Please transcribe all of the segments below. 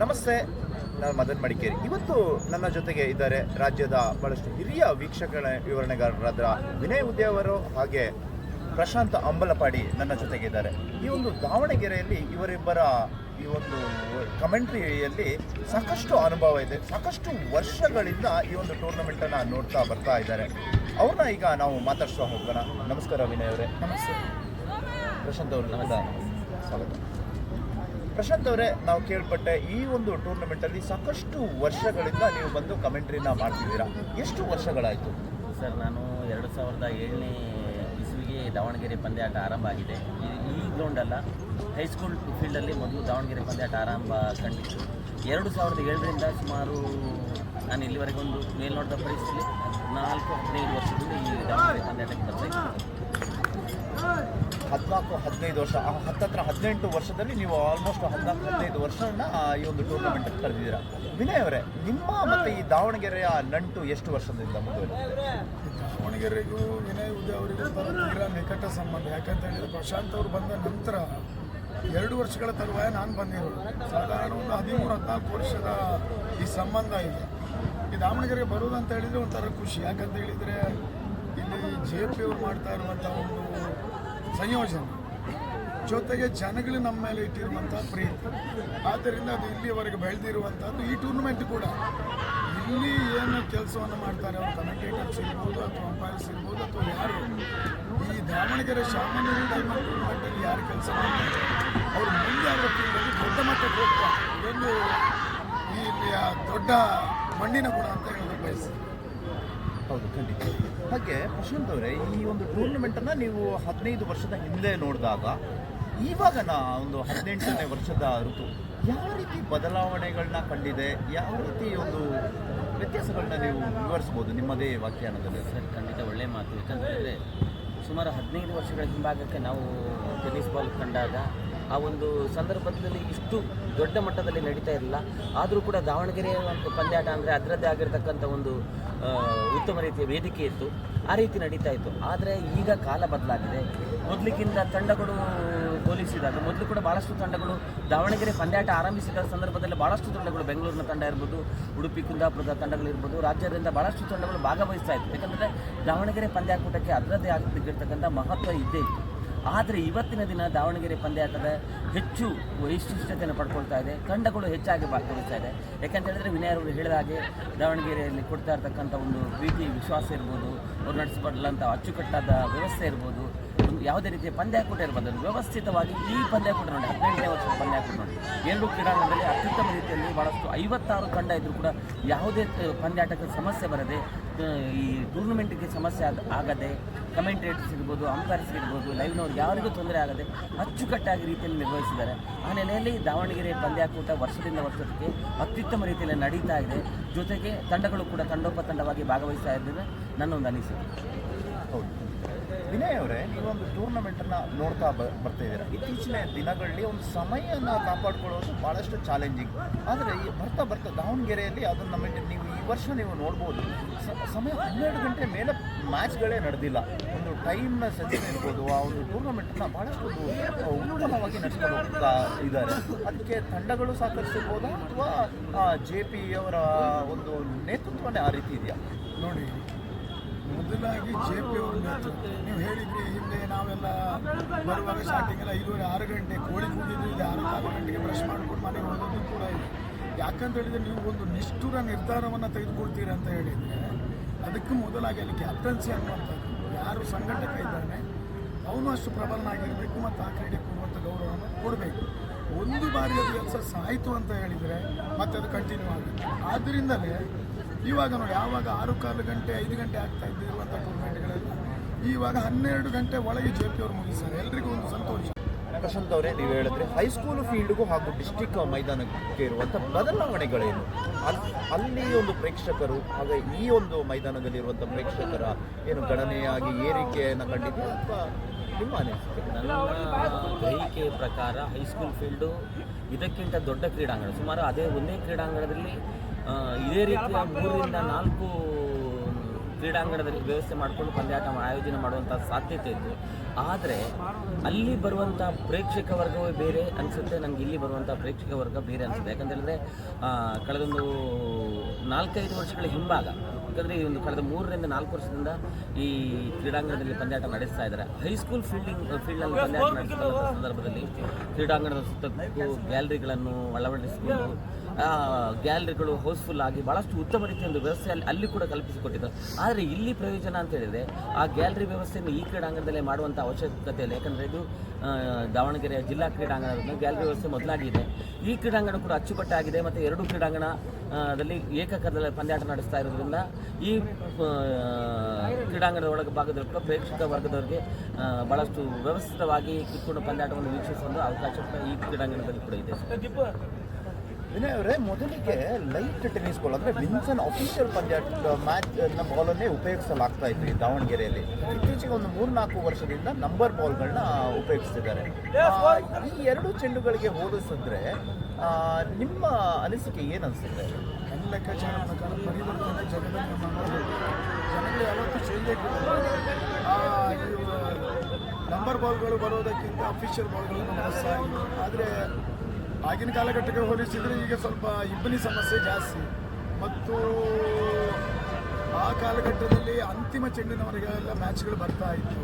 ನಮಸ್ತೆ, ನಾನು ಮದನ್ ಮಡಿಕೇರಿ. ಇವತ್ತು ನನ್ನ ಜೊತೆಗೆ ಇದ್ದಾರೆ ರಾಜ್ಯದ ಬಹಳಷ್ಟು ಹಿರಿಯ ವೀಕ್ಷಕರ ವಿವರಣೆಗಾರರಾದ ವಿನಯ್ ಉದಯ ಅವರು ಹಾಗೆ ಪ್ರಶಾಂತ್ ಅಂಬಲಪಾಡಿ ನನ್ನ ಜೊತೆಗೆ ಇದ್ದಾರೆ. ಈ ಒಂದು ದಾವಣಗೆರೆಯಲ್ಲಿ ಇವರಿಬ್ಬರ ಈ ಒಂದು ಕಮೆಂಟ್ರಿಯಲ್ಲಿ ಸಾಕಷ್ಟು ಅನುಭವ ಇದೆ. ಸಾಕಷ್ಟು ವರ್ಷಗಳಿಂದ ಈ ಒಂದು ಟೂರ್ನಮೆಂಟನ್ನು ನೋಡ್ತಾ ಬರ್ತಾ ಇದ್ದಾರೆ. ಅವ್ರನ್ನ ಈಗ ನಾವು ಮಾತಾಡ್ಸ್ತಾ ಹೋಗೋಣ. ನಮಸ್ಕಾರ ವಿನಯ್ ಅವರೇ. ನಮಸ್ತೆ. ಪ್ರಶಾಂತ್ ಅವರು ಸ್ವಾಗತ. ಪ್ರಶಾಂತ್ ಅವರೇ, ನಾವು ಕೇಳ್ಪಟ್ಟೆ ಈ ಒಂದು ಟೂರ್ನಮೆಂಟಲ್ಲಿ ಸಾಕಷ್ಟು ವರ್ಷಗಳಿಂದ ನೀವು ಬಂದು ಕಮೆಂಟ್ರಿನ ಮಾಡ್ತಿದ್ದೀರಾ. ಎಷ್ಟು ವರ್ಷಗಳಾಯಿತು ಸರ್? ನಾನು 2007ನೇ ಇಸ್ವಿಗೆ ದಾವಣಗೆರೆ ಪಂದ್ಯಾಟ ಆರಂಭ ಆಗಿದೆ. ಈ ಗ್ರೌಂಡಲ್ಲ, ಹೈಸ್ಕೂಲ್ ಫೀಲ್ಡಲ್ಲಿ ಮೊದಲು ದಾವಣಗೆರೆ ಪಂದ್ಯಾಟ ಆರಂಭ ಕಂಡಿತ್ತು. 2007ರಿಂದ ಸುಮಾರು ನಾನು ಇಲ್ಲಿವರೆಗೆ ಒಂದು ಮೇಲ್ನೋಟದ ಪರಿಸ್ಥಿತಿ 14-15 ವರ್ಷದಿಂದ ಈ ದಾವಣಗೆರೆ ಪಂದ್ಯಾಟಕ್ಕೆ ಬರ್ತಾ 14-15 ವರ್ಷ, ಹತ್ತತ್ರ 18 ವರ್ಷದಲ್ಲಿ ನೀವು ಆಲ್ಮೋಸ್ಟ್ 14-15 ವರ್ಷನ ಈ ಒಂದು ಟೂರ್ನಮೆಂಟ್ ಕರೆದಿದ್ದೀರಾ. ವಿನಯ್ ಅವರೇ, ನಿಮ್ಮ ಮತ್ತು ಈ ದಾವಣಗೆರೆಯ ನಂಟು ಎಷ್ಟು ವರ್ಷದಿಂದ ಮುಂದುವರಿದಿದೆ? ದಾವಣಗೆರೆಗೂ ವಿನಯ್ ಉದಯ ಅವರಿಗೂ ತೀರಾ ನಿಕಟ ಸಂಬಂಧ. ಯಾಕಂತ ಹೇಳಿದರೆ ಪ್ರಶಾಂತ್ ಅವರು ಬಂದ ನಂತರ 2 ವರ್ಷಗಳ ತರುವಾಯ ನಾನು ಬಂದಿರೋದು. ಸಾಧಾರಣ ಒಂದು 13-14 ವರ್ಷದ ಈ ಸಂಬಂಧ ಇದೆ. ಈ ದಾವಣಗೆರೆಗೆ ಬರೋದು ಅಂತ ಹೇಳಿದರೆ ಒಂಥರ ಖುಷಿ. ಯಾಕಂತ ಹೇಳಿದರೆ ಇಲ್ಲಿ JP ಅವರು ಮಾಡ್ತಾ ಇರುವಂಥ ಒಂದು ಸಂಯೋಜನೆ ಜೊತೆಗೆ ಜನಗಳು ನಮ್ಮ ಮೇಲೆ ಇಟ್ಟಿರುವಂಥ ಪ್ರೀತಿ, ಆದ್ದರಿಂದ ಅದು ಇಲ್ಲಿಯವರೆಗೆ ಬೆಳೆದಿರುವಂಥದ್ದು. ಈ ಟೂರ್ನಮೆಂಟ್ ಕೂಡ ಇಲ್ಲಿ ಏನು ಕೆಲಸವನ್ನು ಮಾಡ್ತಾರೆ, ಅವರು ಕಮೆಂಟೇಟರ್ಸ್ ಇರ್ಬೋದು ಅಥವಾ ಅಂಪೈರ್ಸ್ ಇರ್ಬೋದು ಅಥವಾ ಯಾರು ಈ ದಾವಣಗೆರೆ ಸಾಮಾನ್ಯ ಡೈಮಂಡ್ ಟೂರ್ನಮೆಂಟಲ್ಲಿ ಯಾರು ಕೆಲಸ ಮಾಡ್ತಾರೆ ಅವರು ಮುಂದೆ ಅವರ ಫೀಲ್ಡಲ್ಲಿ ದೊಡ್ಡ ಮಟ್ಟಕ್ಕೆ ಹೋಗ್ತಾರೆ. ಇದೊಂದು ಈ ಇಲ್ಲಿಯ ದೊಡ್ಡ ಮಣ್ಣಿನ ಗುಣ ಅಂತ ಹೇಳೋದು ಬಯಸ್ತೀನಿ. ಹೌದು, ಖಂಡಿತ. ಹಾಗೆ ಪ್ರಶಾಂತ್ ಅವರೇ, ಈ ಒಂದು ಟೂರ್ನಮೆಂಟನ್ನು ನೀವು 15 ವರ್ಷದ ಹಿಂದೆ ನೋಡಿದಾಗ ಇವಾಗ ಒಂದು 18ನೇ ವರ್ಷದ ಋತು ಯಾವ ರೀತಿ ಬದಲಾವಣೆಗಳನ್ನ ಕಂಡಿದೆ, ಯಾವ ರೀತಿ ಒಂದು ವ್ಯತ್ಯಾಸಗಳನ್ನ ನೀವು ವಿವರಿಸ್ಬೋದು ನಿಮ್ಮದೇ ವ್ಯಾಖ್ಯಾನದಲ್ಲಿ? ಸರ್, ಖಂಡಿತ ಒಳ್ಳೆಯ ಮಾತು. ಯಾಕಂತೇಳಿದರೆ ಸುಮಾರು 15 ವರ್ಷಗಳ ಹಿಂಭಾಗಕ್ಕೆ ನಾವು ಟೆನ್ನಿಸ್ ಬಾಲ್ ಕಂಡಾಗ ಆ ಒಂದು ಸಂದರ್ಭದಲ್ಲಿ ಇಷ್ಟು ದೊಡ್ಡ ಮಟ್ಟದಲ್ಲಿ ನಡೀತಾ ಇರಲಿಲ್ಲ. ಆದರೂ ಕೂಡ ದಾವಣಗೆರೆಯ ಒಂದು ಪಂದ್ಯಾಟ ಅಂದರೆ ಅದರದ್ದೇ ಆಗಿರ್ತಕ್ಕಂಥ ಒಂದು ಉತ್ತಮ ರೀತಿಯ ವೇದಿಕೆ ಇತ್ತು, ಆ ರೀತಿ ನಡೀತಾ ಇತ್ತು. ಆದರೆ ಈಗ ಕಾಲ ಬದಲಾಗಿದೆ. ಮೊದಲಿಗಿಂತ ತಂಡಗಳು ಹೋಲಿಸಿದಾಗ ಮೊದಲು ಕೂಡ ಭಾಳಷ್ಟು ತಂಡಗಳು ದಾವಣಗೆರೆ ಪಂದ್ಯಾಟ ಆರಂಭಿಸಿದ ಸಂದರ್ಭದಲ್ಲಿ ಭಾಳಷ್ಟು ತಂಡಗಳು, ಬೆಂಗಳೂರಿನ ತಂಡ ಇರ್ಬೋದು, ಉಡುಪಿ ಕುಂದಾಪುರದ ತಂಡಗಳಿರ್ಬೋದು, ರಾಜ್ಯದಿಂದ ಭಾಳಷ್ಟು ತಂಡಗಳು ಭಾಗವಹಿಸ್ತಾ ಇತ್ತು. ಯಾಕಂದರೆ ದಾವಣಗೆರೆ ಪಂದ್ಯಾಕೂಟಕ್ಕೆ ಅದರದ್ದೇ ಆಗಿರ್ತಕ್ಕಂಥ ಮಹತ್ವ ಇದ್ದೇ ಇತ್ತು. ಆದರೆ ಇವತ್ತಿನ ದಿನ ದಾವಣಗೆರೆ ಪಂದ್ಯಾಟದ ಹೆಚ್ಚು ವೈಶಿಷ್ಟ್ಯತೆಯನ್ನು ಪಡ್ಕೊಳ್ತಾ ಇದೆ. ತಂಡಗಳು ಹೆಚ್ಚಾಗಿ ಭಾಗವಹಿಸ್ತಾ ಇದೆ. ಯಾಕಂತ ಹೇಳಿದ್ರೆ ವಿನಯ್ ಅವರು ಹೇಳಿದ ಹಾಗೆ ದಾವಣಗೆರೆಯಲ್ಲಿ ಕೊಡ್ತಾ ಇರ್ತಕ್ಕಂಥ ಒಂದು ಪ್ರೀತಿ ವಿಶ್ವಾಸ ಇರ್ಬೋದು, ಅವ್ರು ನಡೆಸಬಲ್ಲಂಥ ಅಚ್ಚುಕಟ್ಟಾದ ವ್ಯವಸ್ಥೆ ಇರ್ಬೋದು, ಒಂದು ಯಾವುದೇ ರೀತಿಯ ಪಂದ್ಯಾಕೂಟ ಇರ್ಬೋದು, ವ್ಯವಸ್ಥಿತವಾಗಿ ಈ ಪಂದ್ಯಾಕೂಟ ನೋಡಿ 18ನೇ ವರ್ಷದ ಪಂದ್ಯಾಕೂಟ ನೋಡಿ 2 ಕ್ರೀಡಾಂಗಣದಲ್ಲಿ ಅತ್ಯುತ್ತಮ ರೀತಿಯಲ್ಲಿ ಭಾಳಷ್ಟು 56 ತಂಡ ಇದ್ದರೂ ಕೂಡ ಯಾವುದೇ ಪಂದ್ಯಾಟಕ್ಕೆ ಸಮಸ್ಯೆ ಬರದೆ, ಈ ಟೂರ್ನಮೆಂಟಿಗೆ ಸಮಸ್ಯೆ ಆಗದೆ, ಕಮೆಂಟೇಟರ್ಸ್ ಇರ್ಬೋದು, ಅಂಪೈರ್ಸ್ ಇರ್ಬೋದು, ಲೈವ್ನವ್ರಿಗೆ ಯಾರಿಗೂ ತೊಂದರೆ ಆಗದೆ ಅಚ್ಚುಕಟ್ಟಾಗಿ ರೀತಿಯಲ್ಲಿ ನಿರ್ವಹಿಸಿದ್ದಾರೆ. ಆ ನೆಲೆಯಲ್ಲಿ ದಾವಣಗೆರೆ ಪಂದ್ಯಾಕೂಟ ವರ್ಷದಿಂದ ವರ್ಷಕ್ಕೆ ಅತ್ಯುತ್ತಮ ರೀತಿಯಲ್ಲಿ ನಡೀತಾ ಇದೆ. ಜೊತೆಗೆ ತಂಡಗಳು ಕೂಡ ತಂಡೋಪತಂಡವಾಗಿ ಭಾಗವಹಿಸ್ತಾ ಇದ್ದಾರೆ ನನ್ನ ಒಂದು ಅನಿಸಿಕೆ. ಹೌದು ವಿನಯ್ ಅವರೇ, ನೀವೊಂದು ಟೂರ್ನಮೆಂಟನ್ನು ನೋಡ್ತಾ ಬರ್ತಾ ಇದ್ದೀರಾ. ಇತ್ತೀಚಿನ ದಿನಗಳಲ್ಲಿ ಒಂದು ಸಮಯನ ಕಾಪಾಡ್ಕೊಳ್ಳೋದು ಭಾಳಷ್ಟು ಚಾಲೆಂಜಿಂಗ್. ಆದರೆ ಈ ಬರ್ತಾ ದಾವಣಗೆರೆಯಲ್ಲಿ ಅದನ್ನು ನಮಗೆ ನೀವು ಈ ವರ್ಷ ನೀವು ನೋಡ್ಬೋದು, ಸಮಯ 12 ಗಂಟೆ ಮೇಲೆ ಮ್ಯಾಚ್ಗಳೇ ನಡೆದಿಲ್ಲ. ಒಂದು ಟೈಮ್ನ ಸೆನ್ಸ್ ಇರ್ಬೋದು, ಆ ಒಂದು ಟೂರ್ನಮೆಂಟನ್ನು ಭಾಳಷ್ಟು ಉತ್ತಮವಾಗಿ ನಡೆಸ್ಕೊಂಡು ಹೋಗ್ತಾ ಇದ್ದಾರೆ. ಅದಕ್ಕೆ ತಂಡಗಳು ಸಹಕರಿಸಿರ್ಬೋದಾ ಅಥವಾ JP ಅವರ ಒಂದು ನೇತೃತ್ವನೇ ಆ ರೀತಿ ಇದೆಯಾ? ನೋಡಿ, ಮೊದಲಾಗಿ JP ಅವ್ರ ನೇತೃತ್ವ. ನೀವು ಹೇಳಿದ್ರಿ ಹಿಂದೆ ನಾವೆಲ್ಲ ಬರುವಾಗ ಸ್ಟಾರ್ಟಿಂಗ್ ಎಲ್ಲ 5:30-6 ಗಂಟೆ ಕೋಳಿ ಕೂಗಿದ್ದು ಇದೆ, 6-4 ಗಂಟೆಗೆ ಬ್ರಷ್ ಮಾಡ್ಕೊಂಡು ಮನೆಗೆ ಹೋಗೋದು ಕೂಡ ಇದೆ. ಯಾಕಂತ ಹೇಳಿದರೆ ನೀವು ಒಂದು ನಿಷ್ಠುರ ನಿರ್ಧಾರವನ್ನು ತೆಗೆದುಕೊಳ್ತೀರಿ ಅಂತ ಹೇಳಿದರೆ ಅದಕ್ಕೂ ಮೊದಲಾಗಿ ಅಲ್ಲಿ ಕ್ಯಾಪ್ಟನ್ಸಿ ಅನ್ನುವಂಥದ್ದು, ಯಾರು ಸಂಘಟಕ ಇದ್ದಾನೆ ಅವನು ಅಷ್ಟು ಪ್ರಬಲನಾಗಿರಬೇಕು ಮತ್ತು ಆ ಕ್ರೀಡೆ ಕೊಡುವಂಥ ಗೌರವವನ್ನು ಕೊಡಬೇಕು. ಒಂದು ಬಾರಿ ಅದು ಕೆಲಸ ಆಯಿತು ಅಂತ ಹೇಳಿದರೆ ಮತ್ತೆ ಅದು ಕಂಟಿನ್ಯೂ ಆಗುತ್ತೆ. ಆದ್ದರಿಂದಲೇ ಇವಾಗ ನೋಡಿ, ಯಾವಾಗ 6-4 ಗಂಟೆ 5 ಗಂಟೆ ಆಗ್ತಾ ಇದ್ದಿರುವಂಥ ಟೂರ್ನಮೆಂಟ್ಗಳೆಲ್ಲ ಇವಾಗ 12 ಗಂಟೆ ಒಳಗೆ JP ಅವರು ಮುಗಿಸ್ತಾರೆ. ಎಲ್ರಿಗೂ ಒಂದು ಸಂತೋಷ. ಪ್ರಶಾಂತ್ ಅವರೇ, ನೀವು ಹೇಳಿದ್ರೆ ಹೈಸ್ಕೂಲ್ ಫೀಲ್ಡ್ಗೂ ಹಾಗೂ ಡಿಸ್ಟಿಕ್ ಮೈದಾನಕ್ಕೆ ಇರುವಂಥ ಬದಲಾವಣೆಗಳೇನು? ಅಲ್ಲಿ ಒಂದು ಪ್ರೇಕ್ಷಕರು ಹಾಗೆ ಈ ಒಂದು ಮೈದಾನದಲ್ಲಿರುವಂಥ ಪ್ರೇಕ್ಷಕರ ಏನು ಗಣನೆಯಾಗಿ ಏರಿಕೆಯನ್ನು ಕಂಡಿದೆ ಅಥವಾ ನಿಮ್ಮ ಅನಿಸಿಕೆ? ನನ್ನ ಗ್ರಹಿಕೆಯ ಪ್ರಕಾರ ಹೈಸ್ಕೂಲ್ ಫೀಲ್ಡು ಇದಕ್ಕಿಂತ ದೊಡ್ಡ ಕ್ರೀಡಾಂಗಣ. ಸುಮಾರು ಅದೇ ಒಂದೇ ಕ್ರೀಡಾಂಗಣದಲ್ಲಿ ಇದೇ ರೀತಿಯ 3-4 ಕ್ರೀಡಾಂಗಣದಲ್ಲಿ ವ್ಯವಸ್ಥೆ ಮಾಡಿಕೊಂಡು ಪಂದ್ಯಾಟ ಆಯೋಜನೆ ಮಾಡುವಂಥ ಸಾಧ್ಯತೆ ಇತ್ತು. ಆದರೆ ಅಲ್ಲಿ ಬರುವಂಥ ಪ್ರೇಕ್ಷಕ ವರ್ಗವೇ ಬೇರೆ ಅನಿಸುತ್ತೆ, ನನಗೆ ಇಲ್ಲಿ ಬರುವಂಥ ಪ್ರೇಕ್ಷಕ ವರ್ಗ ಬೇರೆ ಅನಿಸುತ್ತೆ. ಯಾಕಂತ ಹೇಳಿದ್ರೆ ಕಳೆದೊಂದು 4-5 ವರ್ಷಗಳ ಹಿಂಭಾಗ, ಯಾಕಂದರೆ ಈ ಒಂದು ಕಳೆದ 3 ರಿಂದ 4 ವರ್ಷದಿಂದ ಈ ಕ್ರೀಡಾಂಗಣದಲ್ಲಿ ಪಂದ್ಯಾಟ ನಡೆಸ್ತಾ ಇದ್ದಾರೆ. ಹೈಸ್ಕೂಲ್ ಫೀಲ್ಡ್ನಲ್ಲಿ ಪಂದ್ಯಾಟ ನಡೆಸಿದ ಸಂದರ್ಭದಲ್ಲಿ ಕ್ರೀಡಾಂಗಣದ ಸುತ್ತಕ್ಕೂ ಗ್ಯಾಲರಿಗಳನ್ನು ಅಳವಡಿಸಿಕೊಂಡು ಗ್ಯಾಲರಿಗಳು ಹೌಸ್ಫುಲ್ ಆಗಿ ಭಾಳಷ್ಟು ಉತ್ತಮ ರೀತಿಯ ಒಂದು ವ್ಯವಸ್ಥೆ ಅಲ್ಲಿ ಕೂಡ ಕಲ್ಪಿಸಿಕೊಟ್ಟಿದ್ದಾರೆ. ಆದರೆ ಇಲ್ಲಿ ಪ್ರಯೋಜನ ಅಂತ ಹೇಳಿದರೆ ಆ ಗ್ಯಾಲರಿ ವ್ಯವಸ್ಥೆಯನ್ನು ಈ ಕ್ರೀಡಾಂಗಣದಲ್ಲೇ ಮಾಡುವಂಥ ಅವಶ್ಯಕತೆ ಇಲ್ಲ. ಯಾಕಂದರೆ ಇದು ದಾವಣಗೆರೆಯ ಜಿಲ್ಲಾ ಕ್ರೀಡಾಂಗಣದ ಗ್ಯಾಲರಿ ವ್ಯವಸ್ಥೆ ಮೊದಲಾಗಿದೆ. ಈ ಕ್ರೀಡಾಂಗಣ ಕೂಡ ಅಚ್ಚುಕಟ್ಟಾಗಿದೆ ಮತ್ತು 2 ಕ್ರೀಡಾಂಗಣದಲ್ಲಿ ಏಕಕಾಲದಲ್ಲಿ ಪಂದ್ಯಾಟ ನಡೆಸ್ತಾ ಇರೋದ್ರಿಂದ ಈ ಕ್ರೀಡಾಂಗಣದ ಒಳಗೆ ಭಾಗದಲ್ಲಿ ಕೂಡ ಪ್ರೇಕ್ಷಕ ವರ್ಗದವರಿಗೆ ಭಾಳಷ್ಟು ವ್ಯವಸ್ಥಿತವಾಗಿ ಕಿತ್ಕೊಂಡು ಪಂದ್ಯಾಟವನ್ನು ವೀಕ್ಷಿಸುವ ಅವಕಾಶ ಕೂಡ ಈ ಕ್ರೀಡಾಂಗಣದಲ್ಲಿ ಕೂಡ ಇದೆ. ವಿನಯ್ ಅವರೇ, ಮೊದಲಿಗೆ ಲೈಟ್ ಟೆನ್ನಿಸ್ ಬಾಲ್ ಅಂದರೆ ವಿನ್ಸನ್ ಅಫಿಷಿಯಲ್ ಪಂದ್ಯಾಟ ಮ್ಯಾಚ್ನ ಬಾಲನ್ನೇ ಉಪಯೋಗಿಸಲಾಗ್ತಾ ಇತ್ತು ಈ ದಾವಣಗೆರೆಯಲ್ಲಿ. ಇತ್ತೀಚೆಗೆ ಒಂದು 3-4 ವರ್ಷದಿಂದ ನಂಬರ್ ಬಾಲ್ಗಳನ್ನ ಉಪಯೋಗಿಸ್ತಿದ್ದಾರೆ. ಈ 2 ಚೆಂಡುಗಳಿಗೆ ಹೋಲಿಸಿದ್ರೆ ನಿಮ್ಮ ಅನಿಸಿಕೆ ಏನು ಅನಿಸುತ್ತೆ? ನನ್ನ ಲೆಕ್ಕಾಚಾರ ಪ್ರಕಾರ ಪರಿವರ್ತನೆ ಜಗದಲ್ಲಿ ಜನಗಳು ಯಾವತ್ತೂ ಚೇಂಜ್ ನಂಬರ್ ಬಾಲ್ಗಳು ಬರೋದಕ್ಕಿಂತ ಅಫಿಷಿಯಲ್ ಬಾಲ್ಗಳನ್ನು ಬಳಸ್ತಾ ಇದ್ರು. ಆದರೆ ಆಗಿನ ಕಾಲಘಟ್ಟಕ್ಕೆ ಹೋಲಿಸಿದರೆ ಈಗ ಸ್ವಲ್ಪ ಇಬ್ಬನಿ ಸಮಸ್ಯೆ ಜಾಸ್ತಿ, ಮತ್ತು ಆ ಕಾಲಘಟ್ಟದಲ್ಲಿ ಅಂತಿಮ ಚೆಂಡಿನವರೆಗೆಲ್ಲ ಮ್ಯಾಚ್ಗಳು ಬರ್ತಾ ಇತ್ತು.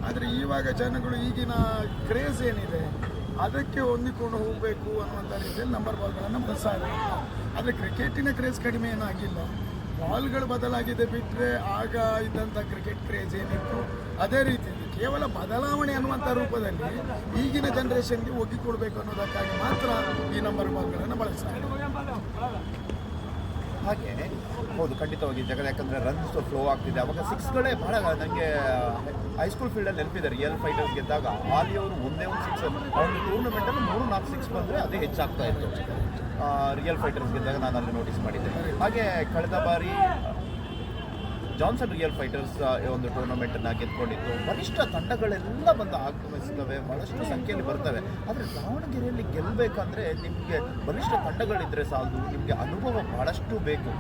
ಆದರೆ ಇವಾಗ ಜನಗಳು ಈಗಿನ ಕ್ರೇಜ್ ಏನಿದೆ ಅದಕ್ಕೆ ಹೊಂದಿಕೊಂಡು ಹೋಗಬೇಕು ಅನ್ನುವಂಥ ರೀತಿಯಲ್ಲಿ ನಂಬರ್ ಬಾಲ್ಗಳನ್ನು ಬಳಸ್ತಾ ಇದ್ದಾರೆ. ಆದರೆ ಕ್ರಿಕೆಟಿನ ಕ್ರೇಜ್ ಕಡಿಮೆ ಏನಾಗಿಲ್ಲ, ಬಾಲ್ಗಳು ಬದಲಾಗಿದೆ ಬಿಟ್ಟರೆ ಆಗ ಇದ್ದಂಥ ಕ್ರಿಕೆಟ್ ಕ್ರೇಜ್ ಏನಿತ್ತು ಅದೇ ರೀತಿ ಇದೆ. ಕೇವಲ ಬದಲಾವಣೆ ಅನ್ನುವಂಥ ರೂಪದಲ್ಲಿ ಈಗಿನ ಜನ್ರೇಷನ್ಗೆ ಒಗ್ಗಿಕೊಡ್ಬೇಕು ಅನ್ನೋದಕ್ಕಾಗಿ ಮಾತ್ರ ಈ ನಂಬರ್ ಬಾಲ್ಗಳನ್ನು ಬಳಸ್ತಾರೆ. ಹಾಗೆ ಹೌದು, ಖಂಡಿತವಾಗಿ ಜಗದ, ಯಾಕಂದರೆ ರನ್ಸ್ ಫ್ಲೋ ಆಗ್ತಿದೆ. ಅವಾಗ 6ಗಳೇ ಭಾಳ ನನಗೆ ಹೈಸ್ಕೂಲ್ ಫೀಲ್ಡಲ್ಲಿ ನೆನಪಿದೆ. ರಿಯಲ್ ಫೈಟರ್ಸ್ ಗೆದ್ದಾಗ ಆಲಿ ಅವರು ಒಂದೇ ಒಂದು 6 ಒಂದು ಟೂರ್ನಮೆಂಟಲ್ಲಿ 3-4 6 ಬಂದರೆ ಅದೇ ಹೆಚ್ಚಾಗ್ತಾ ಇತ್ತು. ರಿಯಲ್ ಫೈಟರ್ಸ್ ಗೆದ್ದಾಗ ನಾನು ಅಲ್ಲಿ ನೋಟಿಸ್ ಮಾಡಿದ್ದೆ. ಹಾಗೆ ಕಳೆದ ಬಾರಿ ಜಾನ್ಸನ್ ರಿಯಲ್ ಫೈಟರ್ಸ್ ಒಂದು ಟೂರ್ನಮೆಂಟನ್ನು ಗೆದ್ಕೊಂಡಿತ್ತು. ಬಲಿಷ್ಠ ತಂಡಗಳೆಲ್ಲ ಬಂದು ಆಗಮಿಸ್ತವೆ, ಭಾಳಷ್ಟು ಸಂಖ್ಯೆಯಲ್ಲಿ ಬರ್ತವೆ. ಆದರೆ ದಾವಣಗೆರೆಯಲ್ಲಿ ಗೆಲ್ಲಬೇಕಂದ್ರೆ ನಿಮಗೆ ಬಲಿಷ್ಠ ತಂಡಗಳಿದ್ದರೆ ಸಾಲದು, ನಿಮಗೆ ಅನುಭವ ಭಾಳಷ್ಟು ಬೇಕು.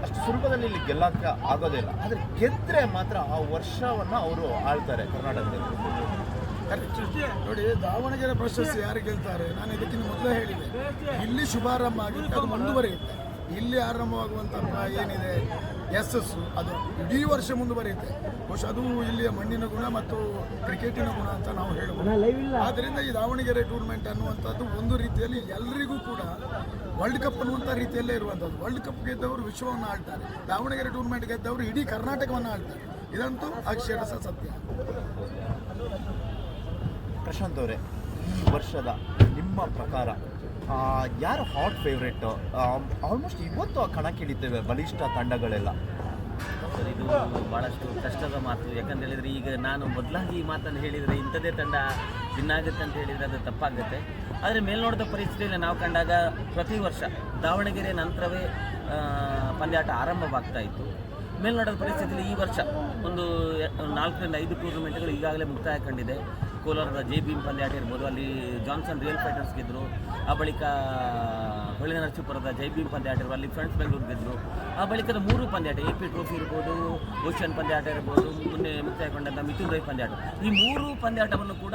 ಅಷ್ಟು ಸುಲಭದಲ್ಲಿ ಇಲ್ಲಿ ಗೆಲ್ಲಕ್ಕೆ ಆಗೋದಿಲ್ಲ. ಆದರೆ ಗೆದ್ದರೆ ಮಾತ್ರ ಆ ವರ್ಷವನ್ನು ಅವರು ಆಳ್ತಾರೆ ಕರ್ನಾಟಕದಲ್ಲಿ. ನೋಡಿ, ದಾವಣಗೆರೆ ಪ್ರಶಸ್ತಿ ಯಾರು ಗೆಲ್ತಾರೆ, ನಾನು ಇದಕ್ಕಿಂತ ಮೊದಲೇ ಹೇಳಿದೆ, ಇಲ್ಲಿ ಶುಭಾರಂಭ ಆಗುತ್ತೆ, ಅದು ಮುಂದುವರಿಯುತ್ತೆ. ಇಲ್ಲಿ ಆರಂಭವಾಗುವಂಥ ಏನಿದೆ ಯಶಸ್ಸು ಅದು ಇಡೀ ವರ್ಷ ಮುಂದುವರಿಯುತ್ತೆ. ಬಹುಶಃ ಅದು ಇಲ್ಲಿಯ ಮಣ್ಣಿನ ಗುಣ ಮತ್ತು ಕ್ರಿಕೆಟಿನ ಗುಣ ಅಂತ ನಾವು ಹೇಳ್ಬೋದು. ಆದ್ದರಿಂದ ಈ ದಾವಣಗೆರೆ ಟೂರ್ನಮೆಂಟ್ ಅನ್ನುವಂಥದ್ದು ಒಂದು ರೀತಿಯಲ್ಲಿ ಎಲ್ಲರಿಗೂ ಕೂಡ ವರ್ಲ್ಡ್ ಕಪ್ ಅನ್ನುವಂಥ ರೀತಿಯಲ್ಲೇ ಇರುವಂಥದ್ದು. ವರ್ಲ್ಡ್ ಕಪ್ ಗೆದ್ದವರು ವಿಶ್ವವನ್ನು ಆಳ್ತಾರೆ, ದಾವಣಗೆರೆ ಟೂರ್ನಮೆಂಟ್ ಗೆದ್ದವರು ಇಡೀ ಕರ್ನಾಟಕವನ್ನು ಆಳ್ತಾರೆ. ಇದಂತೂ ಅಕ್ಷರಶ ಸತ್ಯ. ಪ್ರಶಾಂತ್ ಅವರೇ, ಈ ವರ್ಷದ ನಿಮ್ಮ ಪ್ರಕಾರ ಯಾರು ಹಾಟ್ ಫೇವ್ರೇಟ್? ಆಲ್ಮೋಸ್ಟ್ ಇವತ್ತು ಕಣಕ್ಕಿಳಿತೇವೆ ಬಲಿಷ್ಠ ತಂಡಗಳೆಲ್ಲ. ಸರ್, ಇದು ಭಾಳಷ್ಟು ಕಷ್ಟದ ಮಾತು. ಯಾಕಂತ ಹೇಳಿದರೆ ಈಗ ನಾನು ಮೊದಲಾಗಿ ಈ ಮಾತನ್ನು ಹೇಳಿದರೆ ಇಂಥದ್ದೇ ತಂಡ ಭಿನ್ನಾಗುತ್ತೆ ಅಂತ ಹೇಳಿದರೆ ಅದು ತಪ್ಪಾಗುತ್ತೆ. ಆದರೆ ಮೇಲ್ನೋಟದ ಪರಿಸ್ಥಿತಿಯಲ್ಲಿ ನಾವು ಕಂಡಾಗ ಪ್ರತಿ ವರ್ಷ ದಾವಣಗೆರೆ ನಂತರವೇ ಪಂದ್ಯಾಟ ಆರಂಭವಾಗ್ತಾ ಇತ್ತು. ಮೇಲ್ನೋಟದ ಪರಿಸ್ಥಿತಿಯಲ್ಲಿ ಈ ವರ್ಷ ಒಂದು 4 ರಿಂದ 5 ಟೂರ್ನಮೆಂಟ್ಗಳು ಈಗಾಗಲೇ ಮುಕ್ತಾಯ ಕಂಡಿದೆ. ಕೋಲಾರದ ಜೆ ಭೀಮ್ ಪಂದ್ಯಾಟ ಇರ್ಬೋದು, ಅಲ್ಲಿ ಜಾನ್ಸನ್ ರಿಯಲ್ ಫೈಟರ್ಸ್ ಗೆದ್ದರು. ಆ ಬಳಿಕ ಹೊಳೆನರಸೀಪುರದ ಜೈ ಭೀಮ್ ಪಂದ್ಯಾಟ ಇರ್ಬೋದು, ಅಲ್ಲಿ ಫ್ರೆಂಡ್ಸ್ ಬೆಂಗಳೂರು ಗೆದ್ದರು. ಆ ಬಳಿಕದ 3 ಪಂದ್ಯಾಟ, AP ಟ್ರೋಫಿ ಇರ್ಬೋದು, ಓಷನ್ ಪಂದ್ಯಾಟ ಇರ್ಬೋದು, ಮೊನ್ನೆ ಮುಕ್ತಾಯಗೊಂಡಂಥ ಮಿಥುನ್ ರೈ ಪಂದ್ಯಾಟ, ಈ 3 ಪಂದ್ಯಾಟವನ್ನು ಕೂಡ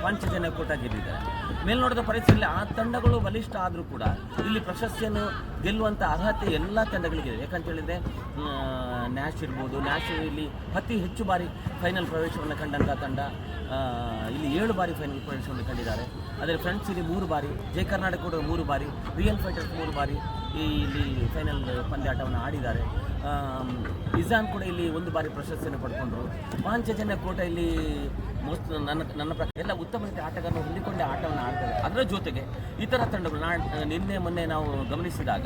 ಪಾಂಚಜನ್ಯ ಕೂಟ ಗೆದ್ದಿದ್ದಾರೆ. ಮೇಲ್ನೋಟದ ಪರಿಸ್ಥಿತಿಯಲ್ಲಿ ಆ ತಂಡಗಳು ಬಲಿಷ್ಠ ಆದರೂ ಕೂಡ ಇಲ್ಲಿ ಪ್ರಶಸ್ತಿಯನ್ನು ಗೆಲ್ಲುವಂಥ ಅರ್ಹತೆ ಎಲ್ಲ ತಂಡಗಳಿಗಿದೆ. ಯಾಕಂತ ಹೇಳಿದರೆ ನ್ಯಾಶ್ ಇರ್ಬೋದು, ನ್ಯಾಶ್ ಇಲ್ಲಿ ಅತಿ ಹೆಚ್ಚು ಬಾರಿ ಫೈನಲ್ ಪ್ರವೇಶವನ್ನು ಕಂಡಂಥ ತಂಡ, ಇಲ್ಲಿ 7 ಬಾರಿ ಫೈನಲ್ ಪ್ರವೇಶವನ್ನು ಕಂಡಿದ್ದಾರೆ. ಆದರೆ ಫ್ರೆಂಡ್ಸ್ ಇಲ್ಲಿ 3 ಬಾರಿ, ಜೈ ಕರ್ನಾಟಕ ಕೂಡ 3 ಬಾರಿ, ರಿಯಲ್ ಫೈಟರ್ಸ್ 3 ಬಾರಿ ಇಲ್ಲಿ ಫೈನಲ್ ಪಂದ್ಯಾಟವನ್ನು ಆಡಿದ್ದಾರೆ. ಇಜಾನ್ ಕೂಡ ಇಲ್ಲಿ 1 ಬಾರಿ ಪ್ರಶಸ್ತಿಯನ್ನು ಪಡ್ಕೊಂಡ್ರು. ಪಾಂಚಜನ್ಯ ಕೋಟ ಇಲ್ಲಿ ನನ್ನ ಪ್ರಕಾರ ಎಲ್ಲ ಉತ್ತಮ ರೀತಿಯ ಆಟಗಾರರು ಹೊಂದಿಕೊಂಡೇ ಆಟವನ್ನು ಆಡ್ತಾರೆ. ಅದರ ಜೊತೆಗೆ ಇತರ ತಂಡಗಳು ನಿನ್ನೆ ಮೊನ್ನೆ ನಾವು ಗಮನಿಸಿದಾಗ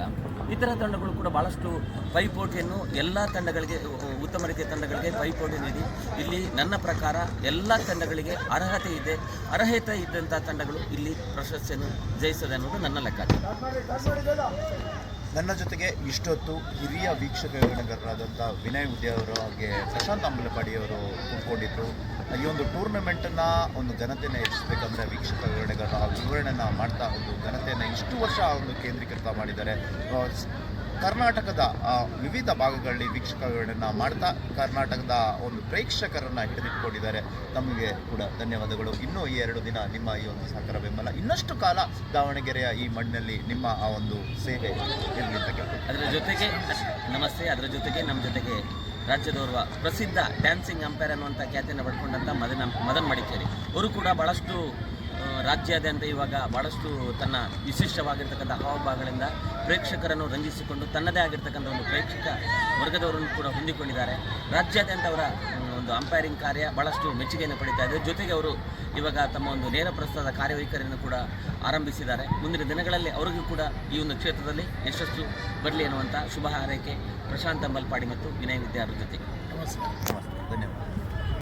ಇತರ ತಂಡಗಳು ಕೂಡ ಭಾಳಷ್ಟು ಪೈಪೋಟಿಯನ್ನು ಎಲ್ಲ ತಂಡಗಳಿಗೆ, ಉತ್ತಮ ರೀತಿಯ ತಂಡಗಳಿಗೆ ಪೈಪೋಟಿ ನೀಡಿ ಇಲ್ಲಿ ನನ್ನ ಪ್ರಕಾರ ಎಲ್ಲ ತಂಡಗಳಿಗೆ ಅರ್ಹತೆ ಇದ್ದಂಥ ತಂಡಗಳು ಇಲ್ಲಿ ಪ್ರಶಸ್ತಿಯನ್ನು ಜಯಿಸದೆ ಅನ್ನೋದು ನನ್ನ ಲೆಕ್ಕಾಚಾರ. ನನ್ನ ಜೊತೆಗೆ ಇಷ್ಟೊತ್ತು ಹಿರಿಯ ವೀಕ್ಷಕರಾದಂಥ ವಿನಯ್ ಉದ್ಯ ಅವರು ಹಾಗೆ ಪ್ರಶಾಂತ್ ಅಂಬಲಪಾಡಿಯವರು ಕೂತ್ಕೊಂಡಿದ್ರು. ಈ ಒಂದು ಟೂರ್ನಮೆಂಟನ್ನು ಒಂದು ಘನತೆಯನ್ನು ಹೆಚ್ಚಿಸಬೇಕಂದ್ರೆ ವೀಕ್ಷಕರುಗಳ ವಿವರಣೆಯನ್ನು ಮಾಡ್ತಾ ಒಂದು ಘನತೆಯನ್ನು ಇಷ್ಟು ವರ್ಷ ಒಂದು ಕೇಂದ್ರೀಕೃತ ಮಾಡಿದ್ದಾರೆ. ಕರ್ನಾಟಕದ ವಿವಿಧ ಭಾಗಗಳಲ್ಲಿ ವೀಕ್ಷಕಗಳನ್ನ ಮಾಡ್ತಾ ಕರ್ನಾಟಕದ ಒಂದು ಪ್ರೇಕ್ಷಕರನ್ನು ಹಿಡಿದಿಟ್ಕೊಂಡಿದ್ದಾರೆ. ತಮಗೆ ಕೂಡ ಧನ್ಯವಾದಗಳು. ಇನ್ನೂ ಈ 2 ದಿನ ನಿಮ್ಮ ಈ ಒಂದು ಸಹಕಾರ ಬೆಂಬಲ ಇನ್ನಷ್ಟು ಕಾಲ ದಾವಣಗೆರೆಯ ಈ ಮಣ್ಣಲ್ಲಿ ನಿಮ್ಮ ಆ ಒಂದು ಸೇವೆ ಇರಲಿ ಅಂತ ಕೇಳ್ತೀನಿ. ಅದರ ಜೊತೆಗೆ ನಮಸ್ತೆ. ಅದರ ಜೊತೆಗೆ ನಮ್ಮ ಜೊತೆಗೆ ರಾಜ್ಯದೋರ್ವ ಪ್ರಸಿದ್ಧ ಡ್ಯಾನ್ಸಿಂಗ್ ಅಂಪೈರ್ ಅನ್ನುವಂಥ ಖ್ಯಾತಿಯನ್ನು ಪಡ್ಕೊಂಡಂಥ ಮದನ್ ಮಡಿಕೇರಿ ಅವರು ಕೂಡ ಭಾಳಷ್ಟು ರಾಜ್ಯಾದ್ಯಂತ ಇವಾಗ ಭಾಳಷ್ಟು ತನ್ನ ವಿಶಿಷ್ಟವಾಗಿರ್ತಕ್ಕಂಥ ಹಾವಭಾವಗಳಿಂದ ಪ್ರೇಕ್ಷಕರನ್ನು ರಂಜಿಸಿಕೊಂಡು ತನ್ನದೇ ಆಗಿರ್ತಕ್ಕಂಥ ಒಂದು ಪ್ರೇಕ್ಷಕ ವರ್ಗದವರನ್ನು ಕೂಡ ಹೊಂದಿಕೊಂಡಿದ್ದಾರೆ. ರಾಜ್ಯಾದ್ಯಂತ ಅವರ ಒಂದು ಅಂಪೈರಿಂಗ್ ಕಾರ್ಯ ಭಾಳಷ್ಟು ಮೆಚ್ಚುಗೆಯನ್ನು ಪಡೀತಾ ಇದೆ. ಜೊತೆಗೆ ಅವರು ಇವಾಗ ತಮ್ಮ ಒಂದು ನೇರ ಪ್ರಸ್ತುತದ ಕಾರ್ಯವೈಖರಿಯನ್ನು ಕೂಡ ಆರಂಭಿಸಿದ್ದಾರೆ. ಮುಂದಿನ ದಿನಗಳಲ್ಲಿ ಅವರಿಗೂ ಕೂಡ ಈ ಒಂದು ಕ್ಷೇತ್ರದಲ್ಲಿ ಯಶಸ್ಸು ಬರಲಿ ಅನ್ನುವಂಥ ಶುಭ ಹಾರೈಕೆ ಪ್ರಶಾಂತ್ ಅಂಬಲ್ಪಾಡಿ ಮತ್ತು ವಿನಯ್ ವಿದ್ಯಾ ಅವರ ಜೊತೆ. ನಮಸ್ಕಾರ.